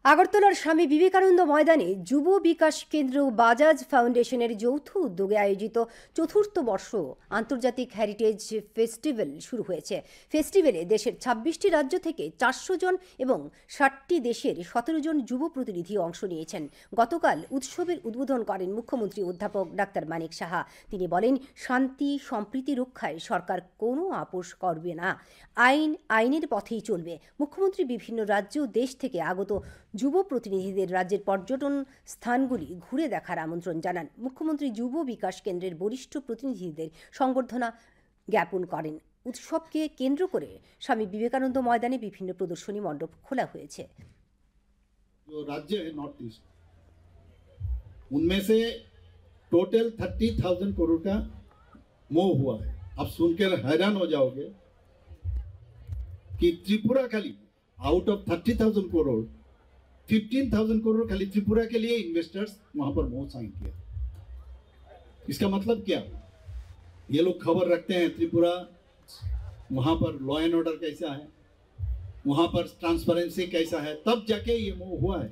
আগরতলার স্বামী বিবেকানন্দ ময়দানে যুব বিকাশ কেন্দ্র ও বাজাজ ফাউন্ডেশনের যৌথ উদ্যোগে আয়োজিত চতুর্থ বর্ষ আন্তর্জাতিক হেরিটেজ ফেস্টিভ্যাল শুরু হয়েছে। ফেস্টিভ্যালে দেশের ২৬টি রাজ্য থেকে ৪০০ জন এবং ৬০টি দেশের ১৭ জন যুব প্রতিনিধি অংশ নিয়েছেন। গতকাল উৎসবের উদ্বোধন করেন মুখ্যমন্ত্রী অধ্যাপক ডাক্তার মানিক সাহা। তিনি বলেন, শান্তি সম্প্রীতি রক্ষায় সরকার কোনো আপোষ করবে না, আইনের পথেই চলবে। মুখ্যমন্ত্রী বিভিন্ন রাজ্য ও দেশ থেকে আগত যুব প্রতিনিধিদের রাজ্যের পর্যটন স্থানগুলি ঘুরে দেখার আমন্ত্রণ জানান। মুখ্যমন্ত্রী যুব বিকাশ কেন্দ্রের বরিষ্ঠ প্রতিনিধিদের সংবর্ধনা জ্ঞাপন করেন। উৎসবকে কেন্দ্র করে স্বামী বিবেকানন্দ ময়দানে বিভিন্ন প্রদর্শনী মণ্ডপ খোলা হয়েছে। जो राज्य है नॉर्थ ईस्ट, उनमें से टोटल 30,000 करोड़ का मोह हुआ है। आप सुनकर हैरान हो जाओगे कि त्रिपुरा खाली आउट ऑफ 30,000 करोड़ 15,000 करोड़ खाली त्रिपुरा के लिए इन्वेस्टर्स वहां पर मोह साइन किया। इसका मतलब क्या? ये लोग खबर रखते हैं त्रिपुरा, वहां पर लॉ एंड ऑर्डर कैसा है, वहां पर ट्रांसपेरेंसी कैसा है, तब जाके ये मोह हुआ है।